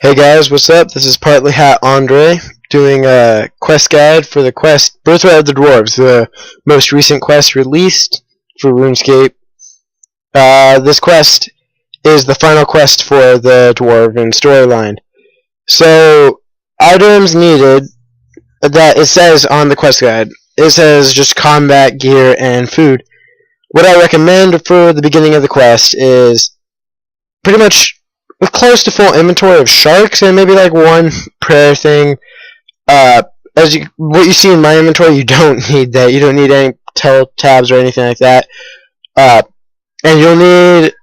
Hey guys, what's up? This is Partlyhat Andre doing a quest guide for the quest Birthright of the Dwarves, the most recent quest released for RuneScape. This quest is the final quest for the Dwarven storyline. So, items needed that it says on the quest guide. It says just combat gear and food. What I recommend for the beginning of the quest is pretty much close to full inventory of sharks and maybe like one prayer thing. What you see in my inventory, you don't need that. You don't need any tabs or anything like that. And you'll need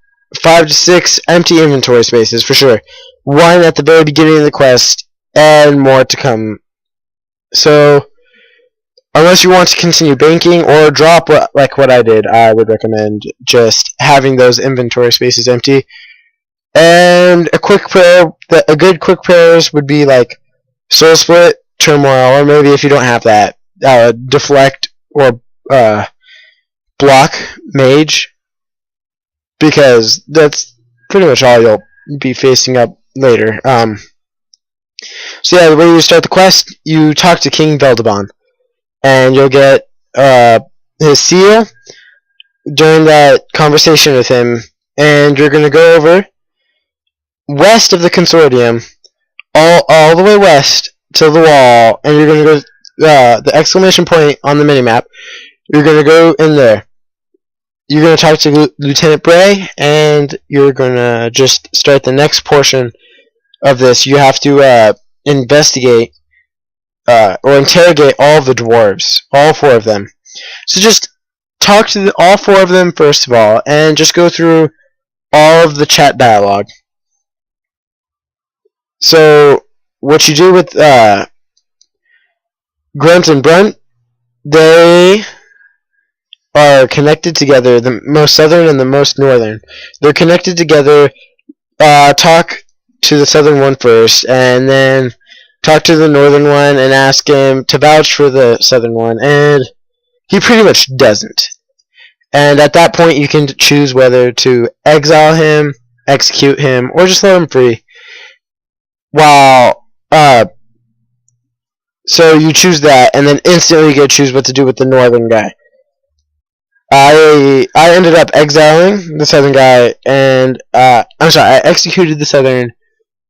5 to 6 empty inventory spaces for sure. One at the very beginning of the quest, and more to come. So, unless you want to continue banking or drop like what I did, I would recommend just having those inventory spaces empty. And a quick prayer, a good quick prayers would be like Soul Split, Turmoil, or maybe if you don't have that, Deflect or Block Mage, because that's pretty much all you'll be facing up later. So yeah, the way you start the quest, you talk to King Veldabon, and you'll get his seal during that conversation with him, and you're going to go over west of the consortium, all the way west to the wall, and you're going to go the exclamation point on the minimap. You're going to go in there. You're going to talk to Lieutenant Bray, and you're going to just start the next portion of this. You have to investigate or interrogate all of the dwarves, all 4 of them. So just talk to all 4 of them first of all, and just go through all of the chat dialogue. So, what you do with Grunt and Brunt, they are connected together, the most southern and the most northern. They're connected together. Talk to the southern one first, and then talk to the northern one and ask him to vouch for the southern one, and he pretty much doesn't. And at that point, you can choose whether to exile him, execute him, or just let him free. So you choose that, and then instantly you get to choose what to do with the northern guy. I ended up exiling the southern guy, and I executed the southern,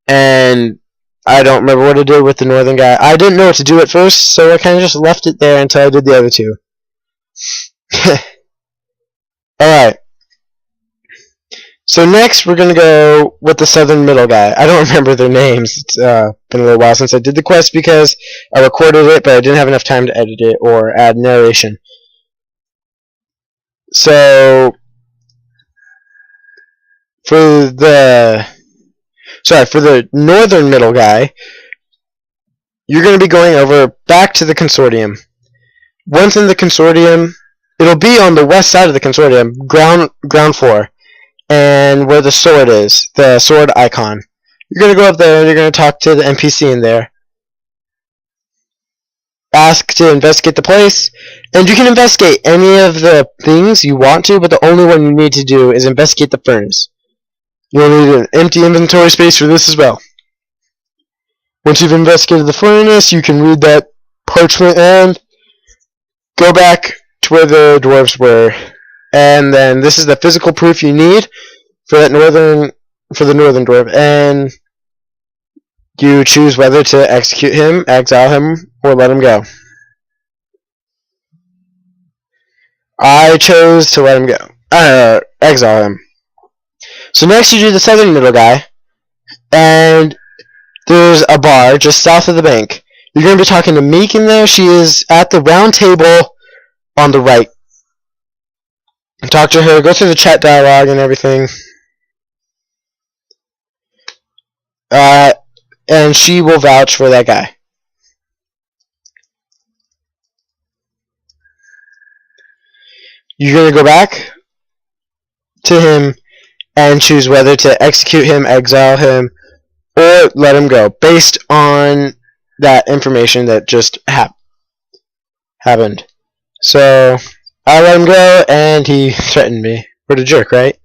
and I don't remember what I did with the northern guy. I didn't know what to do at first, so I kind of just left it there until I did the other 2. Alright. So next, we're going to go with the southern middle guy. I don't remember their names. It's been a little while since I did the quest because I recorded it, but I didn't have enough time to edit it or add narration. So, for the northern middle guy, you're going to be going over back to the consortium. Once in the consortium, it'll be on the west side of the consortium, ground floor. And where the sword is, the sword icon. You're going to go up there and you're going to talk to the NPC in there. Ask to investigate the place. And you can investigate any of the things you want to, but the only one you need to do is investigate the furnace. You'll need an empty inventory space for this as well. Once you've investigated the furnace, you can read that parchment and go back to where the dwarves were. And then this is the physical proof you need for the northern dwarf, and you choose whether to execute him, exile him, or let him go. I chose to let him go. Exile him. So next you do the southern middle guy, and there's a bar just south of the bank. You're going to be talking to Meek in there. She is at the round table on the right. Talk to her, go through the chat dialogue and everything. And she will vouch for that guy. You're going to go back to him and choose whether to execute him, exile him, or let him go, based on that information that just happened. So I let him go, and he threatened me. What a jerk, right?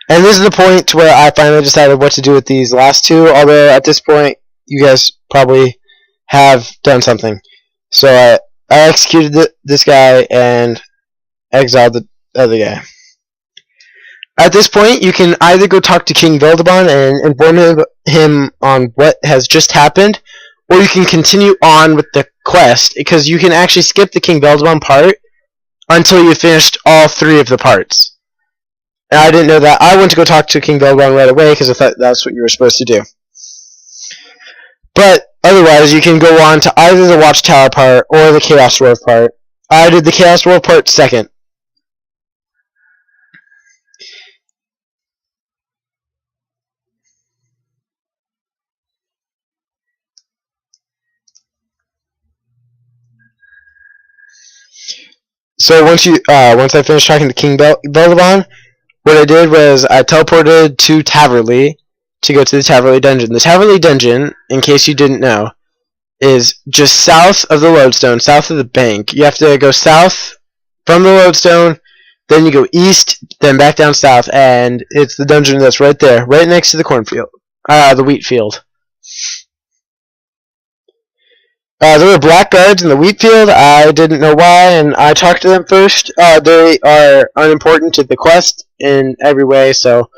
And this is the point where I finally decided what to do with these last two, although at this point, you guys probably have done something. So I executed this guy and exiled the other guy. At this point, you can either go talk to King Veldabon and inform him on what has just happened, or you can continue on with the quest, because you can actually skip the King Veldabon part until you finished all 3 of the parts. And I didn't know that. I went to go talk to King Veldabon right away because I thought that's what you were supposed to do. But otherwise, you can go on to either the Watchtower part or the Chaos Dwarf part. I did the Chaos Dwarf part second. So once I finished talking to King Veldabon, what I did was I teleported to Taverley to go to the Taverley dungeon. The Taverley dungeon, in case you didn't know, is just south of the lodestone, south of the bank. You have to go south from the lodestone, then you go east, then back down south, and it's the dungeon that's right there, right next to the cornfield, the wheat field. There were black guards in the wheat field. I didn't know why, and I talked to them first. They are unimportant to the quest in every way, so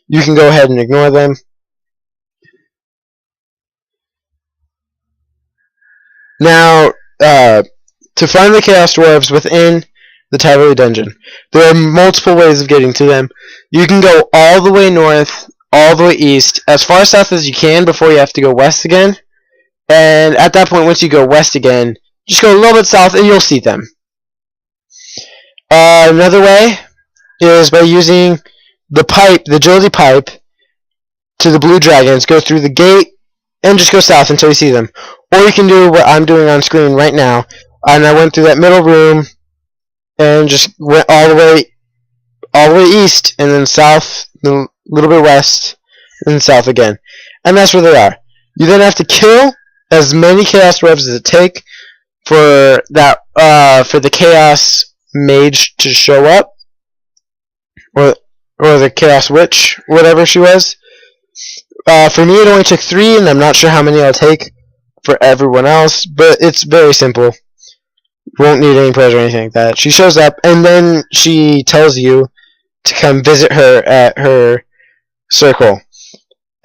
you can go ahead and ignore them. Now, to find the Chaos Dwarves within the Taverley dungeon, there are multiple ways of getting to them. You can go all the way north, all the way east, as far south as you can before you have to go west again. And at that point, once you go west again, just go a little bit south and you'll see them. Another way is by using the pipe, the agility pipe, to the blue dragons. Go through the gate and just go south until you see them. Or you can do what I'm doing on screen right now. And I went through that middle room and just went all the way east, and then south, a little bit west, and then south again. And that's where they are. You then have to kill as many Chaos Dwarves as it take for that for the Chaos Mage to show up, or the Chaos Witch, whatever she was. For me, it only took 3, and I'm not sure how many I'll take for everyone else, but it's very simple. Won't need any prayers or anything like that. She shows up, and then she tells you to come visit her at her circle.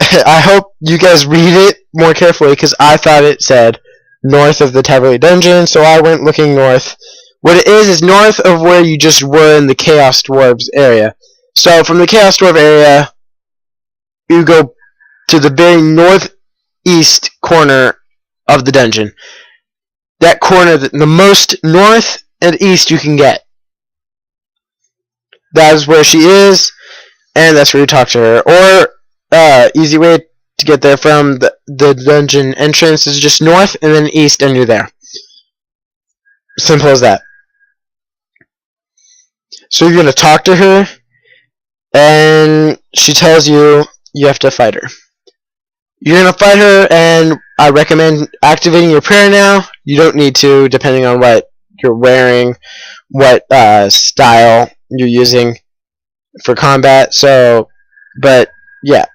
I hope you guys read it more carefully, because I thought it said north of the Taverley dungeon, so I went looking north. What it is north of where you just were in the Chaos Dwarves area. So from the Chaos Dwarf area, you go to the very northeast corner of the dungeon. That corner, the most north and east you can get. That is where she is, and that's where you talk to her. Or, easy way to get there from the dungeon entrance is just north and then east, and you're there. Simple as that. So you're going to talk to her, and she tells you you have to fight her. You're going to fight her, and I recommend activating your prayer now. You don't need to, depending on what you're wearing, what style you're using for combat. So, but, yeah.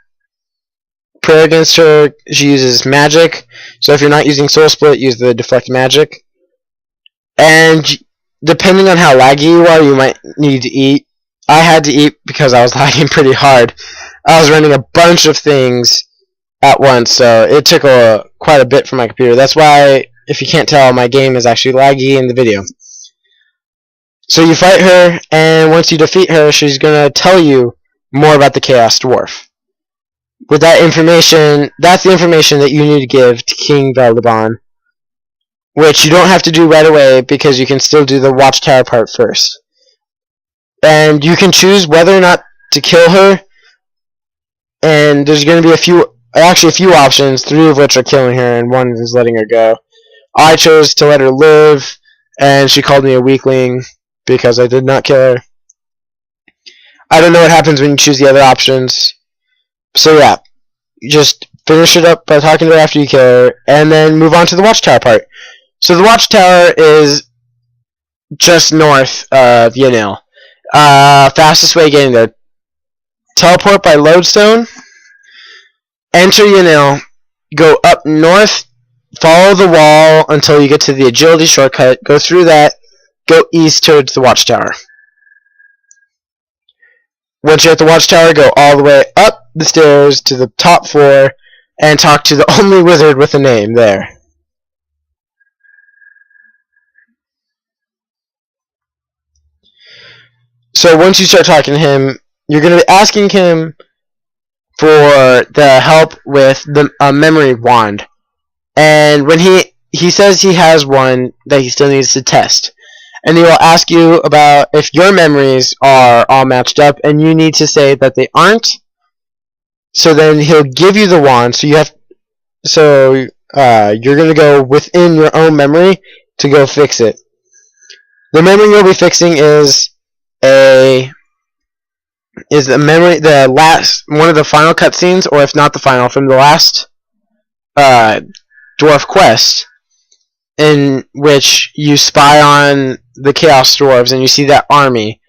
Prayer against her, she uses magic. So if you're not using Soul Split, use the Deflect Magic. And depending on how laggy you are, you might need to eat. I had to eat because I was lagging pretty hard. I was running a bunch of things at once, so it took quite a bit from my computer. That's why, if you can't tell, my game is actually laggy in the video. So you fight her, and once you defeat her, she's going to tell you more about the Chaos Dwarf. With that information, that's the information that you need to give to King Veldabon, which you don't have to do right away because you can still do the Watchtower part first. And you can choose whether or not to kill her, and there's going to be a few options, 3 of which are killing her, and 1 is letting her go. I chose to let her live, and she called me a weakling because I did not kill her. I don't know what happens when you choose the other options. So yeah, you just finish it up by talking to her after you kill her, and then move on to the Watchtower part. So the Watchtower is just north of Yanil. Fastest way getting there. teleport by lodestone, enter Yanil, go up north, follow the wall until you get to the agility shortcut, go through that, go east towards the watchtower. Once you're at the watchtower, go all the way up the stairs to the top floor and talk to the only wizard with a name there. So once you start talking to him, you're going to be asking him for the help with a memory wand. And when he says he has one that he still needs to test. And he will ask you about if your memories are all matched up, and you need to say that they aren't. So then he'll give you the wand. So you're going to go within your own memory to go fix it. The memory you'll be fixing is the memory, the last one of the final cutscenes, or if not the final, from the last dwarf quest, in which you spy on the Chaos Dwarves and you see that army,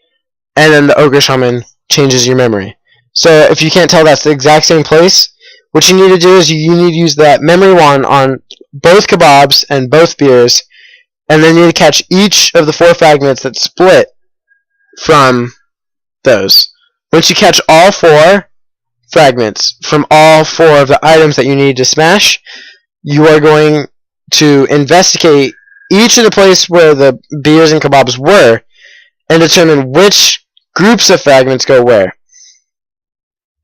and then the Ogre Shaman changes your memory. So if you can't tell that's the exact same place, what you need to do is you need to use that memory wand on both kebabs and both beers, and then you need to catch each of the 4 fragments that split from those. Once you catch all 4 fragments from all 4 of the items that you need to smash, you are going to investigate each of the places where the beers and kebabs were and determine which groups of fragments go where.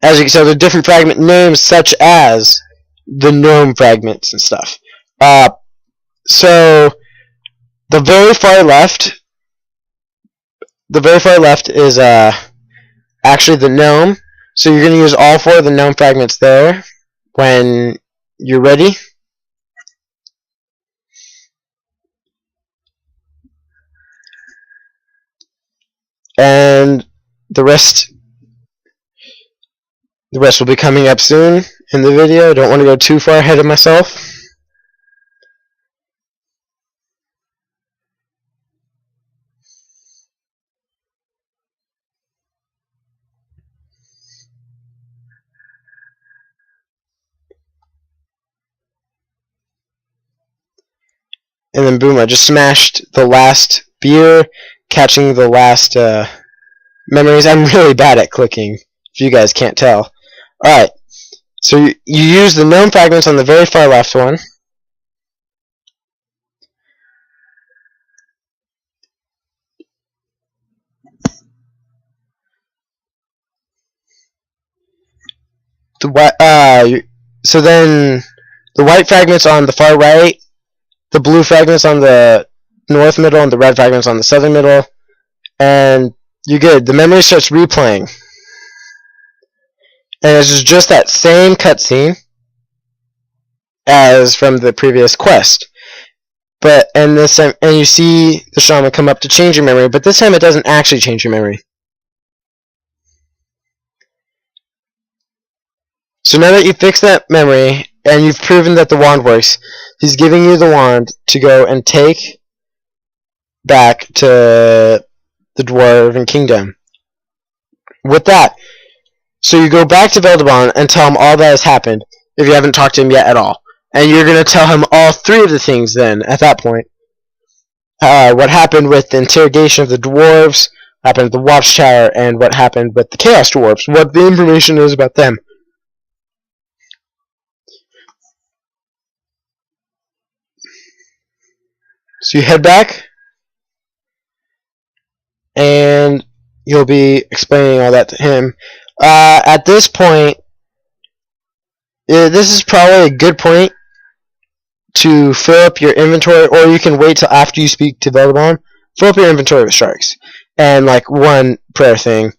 As you can tell, there are different fragment names, such as the gnome fragments and stuff. So the very far left is actually the gnome. So you're going to use all 4 of the gnome fragments there when you're ready. And the rest will be coming up soon in the video. Don't want to go too far ahead of myself. And then boom, I just smashed the last beer, catching the last memories. I'm really bad at clicking, if you guys can't tell. Alright, so you use the gnome fragments on the very far left one. So then the white fragments on the far right, the blue fragments on the north middle, and the red fragments on the southern middle, and you're good. The memory starts replaying. And it's just that same cutscene as from the previous quest. And this time, and you see the shaman come up to change your memory, but this time it doesn't actually change your memory. So now that you've fixed that memory, and you've proven that the wand works, he's giving you the wand to go and take back to the Dwarven Kingdom. With that, so you go back to Veldebon and tell him all that has happened, if you haven't talked to him yet at all. And you're going to tell him all 3 of the things then, at that point. What happened with the interrogation of the Dwarves, what happened at the Watchtower, and what happened with the Chaos Dwarves, what the information is about them. So you head back, and you'll be explaining all that to him. At this point, this is probably a good point to fill up your inventory, or you can wait till after you speak to Veldebon. Fill up your inventory with sharks. And like one prayer thing,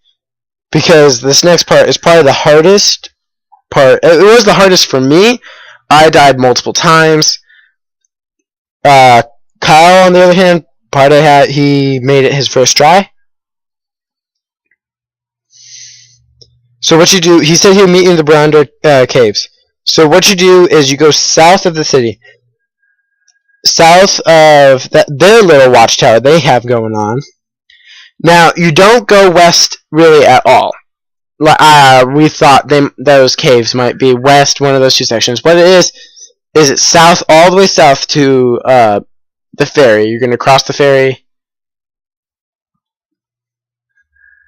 because this next part is probably the hardest part. It was the hardest for me. I died multiple times. Kyle, on the other hand, Partayhat, he made it his first try. So what you do, he said he would meet you in the Brown Caves. So what you do is you go south of the city. South of their little watchtower they have going on. Now, you don't go west really at all. we thought those caves might be west, one of those two sections. What it is it's south, all the way south to the ferry. You're going to cross the ferry.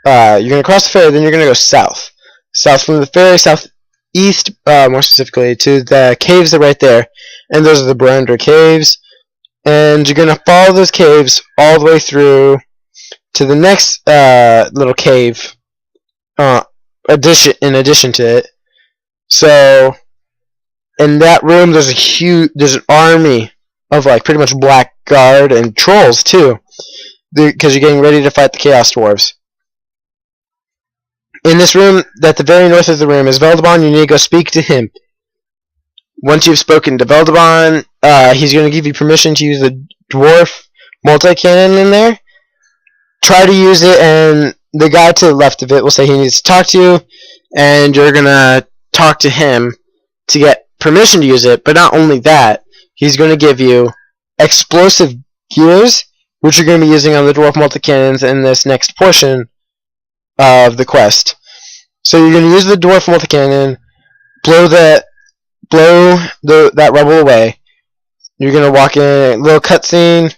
You're going to cross the ferry, then you're going to go south. South from the ferry, southeast, more specifically, to the caves that are right there. And those are the Brander caves. And you're going to follow those caves all the way through to the next little cave in addition to it. So, in that room, there's an army of, like, pretty much blackguard and trolls, too. Because you're getting ready to fight the Chaos Dwarves. In this room, at the very north of the room, is Veldabon. You need to go speak to him. Once you've spoken to Veldabon, he's going to give you permission to use the dwarf multi-cannon in there. Try to use it, and the guy to the left of it will say he needs to talk to you, and you're going to talk to him to get permission to use it. But not only that, he's going to give you explosive gears, which you're going to be using on the dwarf multi-cannons in this next portion of the quest. So you're going to use the dwarf multi-cannon, blow that rubble away. You're going to walk in a little cutscene.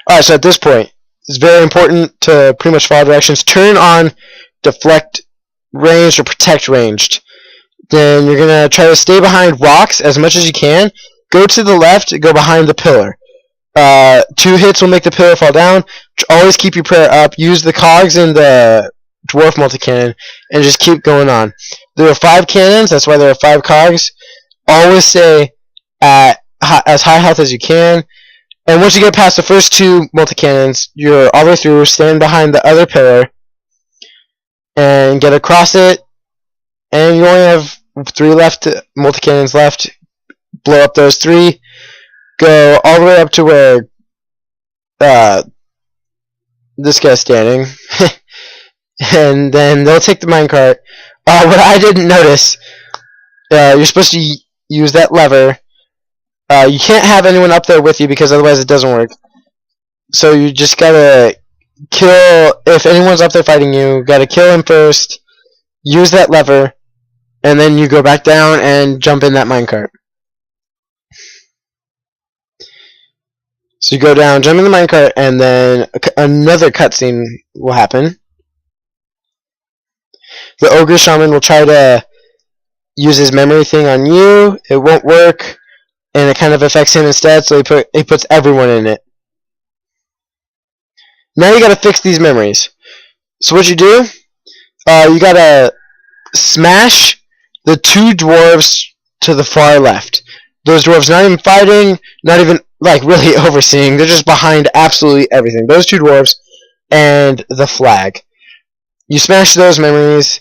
Alright, so at this point, it's very important to pretty much follow directions. Turn on deflect ranged or protect ranged. Then you're going to try to stay behind rocks as much as you can. Go to the left, go behind the pillar. 2 hits will make the pillar fall down. Always keep your prayer up. Use the cogs in the dwarf multi-cannon and just keep going on. There are 5 cannons, that's why there are 5 cogs. Always stay at as high health as you can. And once you get past the first 2 multi-cannons, you're all the way through. Stand behind the other pillar and get across it. And you only have 3 multi-cannons left. Blow up those 3. Go all the way up to where this guy's standing. And then they'll take the minecart. What I didn't notice, you're supposed to use that lever. You can't have anyone up there with you because otherwise it doesn't work. So you just gotta kill, if anyone's up there fighting you, gotta kill him first, use that lever, and then you go back down and jump in that minecart. So you go down, jump in the minecart, and then another cutscene will happen. The Ogre Shaman will try to use his memory thing on you. It won't work, and it kind of affects him instead, so he puts everyone in it. Now you gotta fix these memories. So what you do, you gotta smash the 2 dwarves to the far left. Those dwarves not even fighting, not even like really overseeing, they're just behind absolutely everything. Those 2 dwarves and the flag. You smash those memories,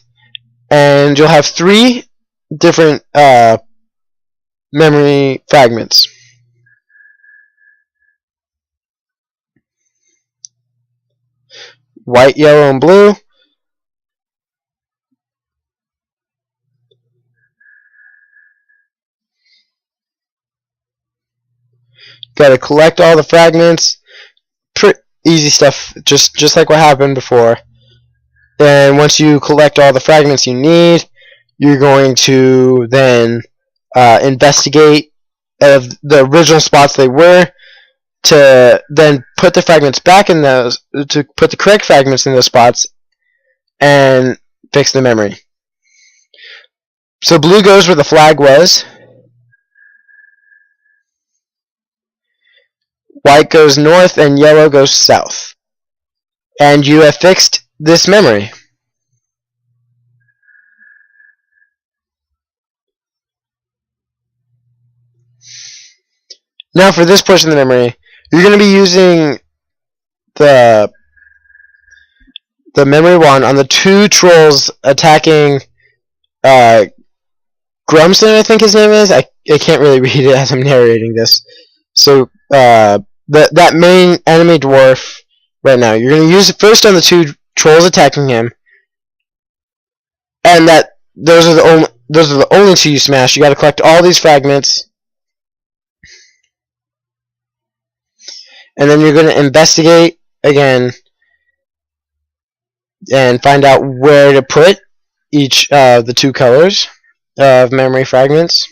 and you'll have 3 different memory fragments. White, yellow, and blue. Gotta collect all the fragments. Pretty easy stuff, just like what happened before. And once you collect all the fragments you need, you're going to then investigate the original spots they were, to then put the fragments back in those, to put the correct fragments in those spots, and fix the memory. So blue goes where the flag was. White goes north, and yellow goes south. And you have fixed this memory. Now for this portion of the memory, you're going to be using the memory wand on the 2 trolls attacking Grumson, I think his name is. I can't really read it as I'm narrating this. So that main enemy dwarf right now, you're going to use it first on the 2 trolls attacking him, and those are the only 2 you smash. You got to collect all these fragments. And then you're going to investigate again and find out where to put each of the two colors of memory fragments.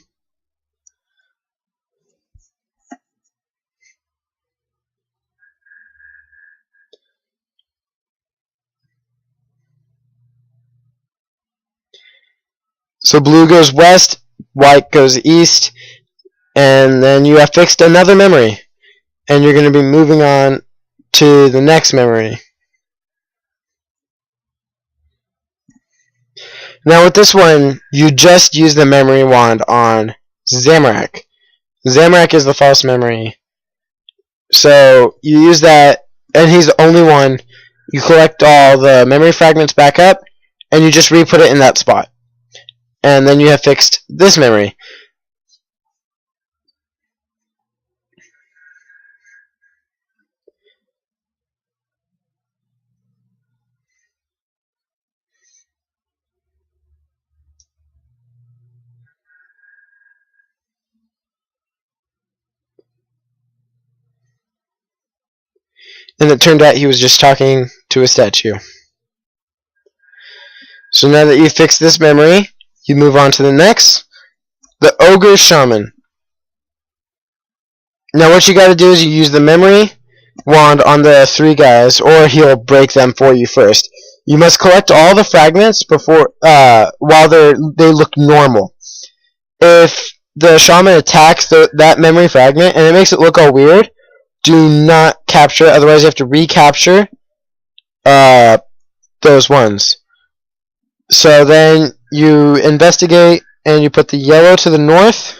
So blue goes west, white goes east, and then you have fixed another memory, and you're going to be moving on to the next memory. Now with this one, you just use the memory wand on Zamorak. Zamorak is the false memory. So you use that, and he's the only one. You collect all the memory fragments back up, and you just re-put it in that spot. And then you have fixed this memory. And it turned out he was just talking to a statue. So now that you've fixed this memory, you move on to the next, the Ogre Shaman. Now what you gotta do is you use the memory wand on the three guys, or he'll break them for you first. You must collect all the fragments before while they look normal. If the shaman attacks that memory fragment and it makes it look all weird, do not capture it, otherwise you have to recapture those ones. So then you investigate and you put the yellow to the north,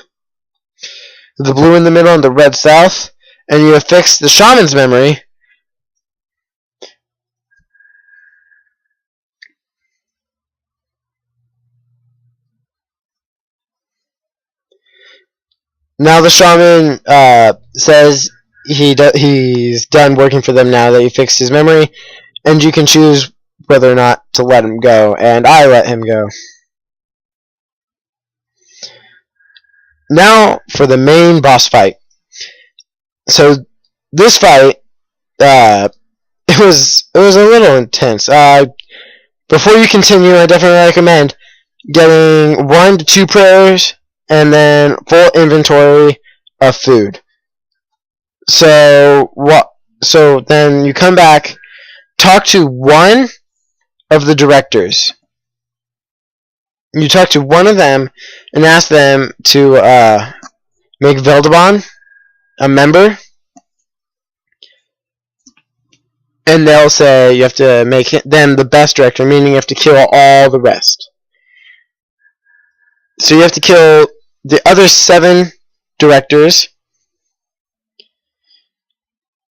the blue in the middle, and the red south, and you have fixed the shaman's memory. Now the shaman says he's done working for them now that he fixed his memory, and you can choose whether or not to let him go, and I let him go. Now for the main boss fight. So this fight, it was a little intense. Before you continue, I definitely recommend getting 1 to 2 prayers and then full inventory of food. So then you come back, talk to one of the directors. You talk to one of them and ask them to make Veldabon a member, and they'll say you have to make them the best director, meaning you have to kill all the rest. So you have to kill the other 7 directors,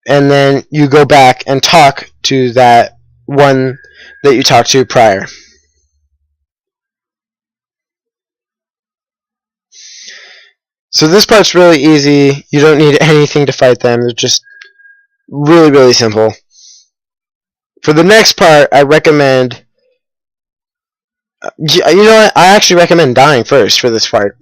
and then you go back and talk to that one that you talked to prior. So this part's really easy. You don't need anything to fight them. They're just really, really simple. For the next part, I recommend... you know what? I actually recommend dying first for this part.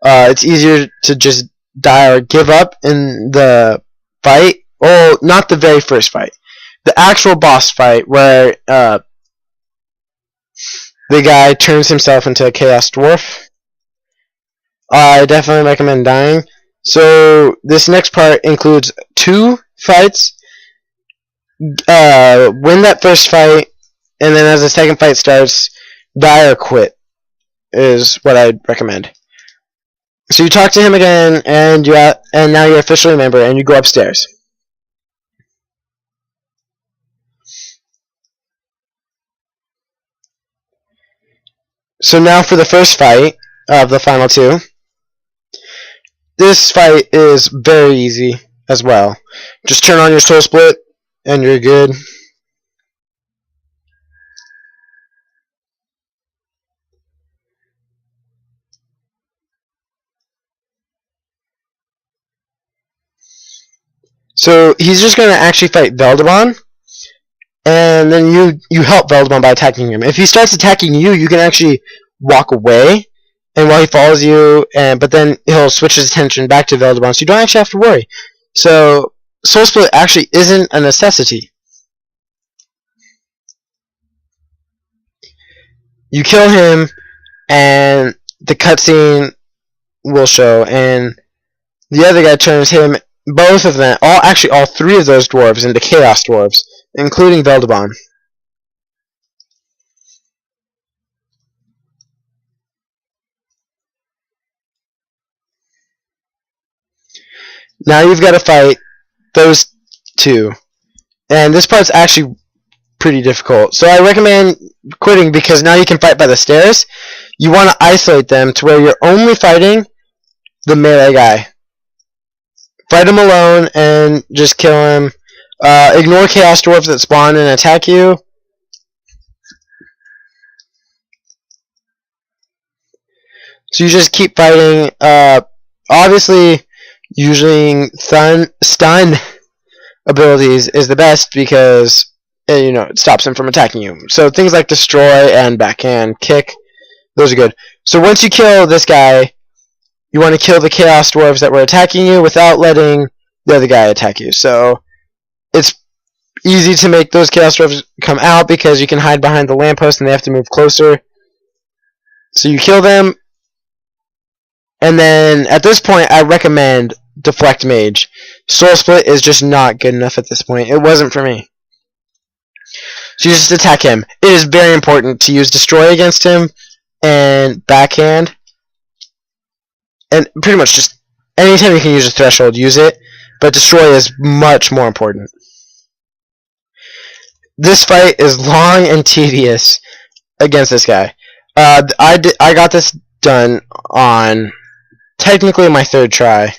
It's easier to just die or give up in the fight. Oh, not the very first fight. The actual boss fight where the guy turns himself into a Chaos Dwarf. I definitely recommend dying. So this next part includes 2 fights. Win that first fight, and then as the second fight starts, die or quit is what I'd recommend. So you talk to him again, and now you're officially a member, and you go upstairs. So now for the first fight of the final 2. This fight is very easy as well. Just turn on your soul split, and you're good. So he's just going to actually fight Veldabon, and then you help Veldabon by attacking him. If he starts attacking you, you can actually walk away, and while he follows you, but then he'll switch his attention back to Veldabon, so you don't actually have to worry. So Soul Split actually isn't a necessity. You kill him, and the cutscene will show, and the other guy turns him, both of them, actually all three of those dwarves into Chaos Dwarves, including Veldabon. Now you've got to fight those two. And this part's actually pretty difficult. So I recommend quitting because now you can fight by the stairs. You want to isolate them to where you're only fighting the melee guy. Fight him alone and just kill him. Ignore Chaos Dwarves that spawn and attack you. So you just keep fighting. Obviously, using stun abilities is the best because it stops him from attacking you. So things like destroy and backhand kick, those are good. So once you kill this guy, you want to kill the Chaos Dwarves that were attacking you without letting the other guy attack you. So it's easy to make those Chaos Dwarves come out because you can hide behind the lamppost and they have to move closer. So you kill them, and then at this point I recommend Deflect Mage. Soul Split is just not good enough at this point. It wasn't for me. So you just attack him. It is very important to use Destroy against him and Backhand. And pretty much just anytime you can use a Threshold, use it. But Destroy is much more important. This fight is long and tedious against this guy. I got this done on technically my third try.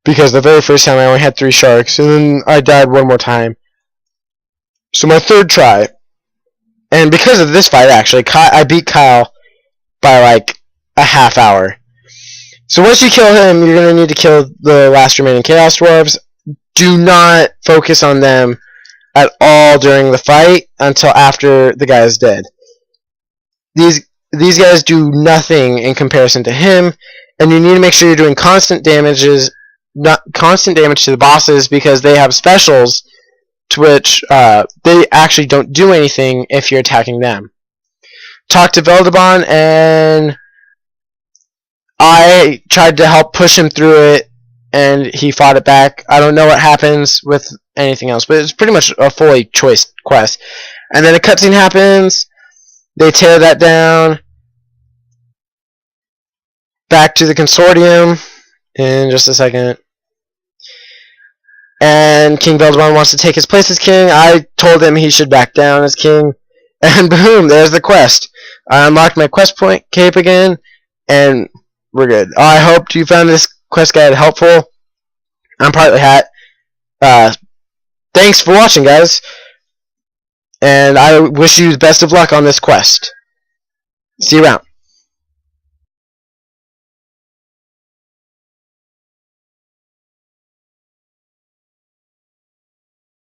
Because the very first time I only had 3 sharks, and then I died one more time. So my third try, and because of this fight actually, I beat Kyle by like a half hour. So once you kill him, you're going to need to kill the last remaining Chaos Dwarves. Do not focus on them at all during the fight until after the guy is dead. These guys do nothing in comparison to him, and you need to make sure you're doing constant damage to the bosses because they have specials to which they actually don't do anything if you're attacking them. Talk to Veldabon, and I tried to help push him through it, and he fought it back. I don't know what happens with anything else, but it's pretty much a fully choice quest. And then a cutscene happens, they tear that down, back to the Consortium in just a second. And King Veldabon wants to take his place as king. I told him he should back down as king. And boom, there's the quest. I unlocked my quest point cape again, and we're good. I hope you found this quest guide helpful. I'm Partlyhat. Thanks for watching, guys. And I wish you the best of luck on this quest. See you around.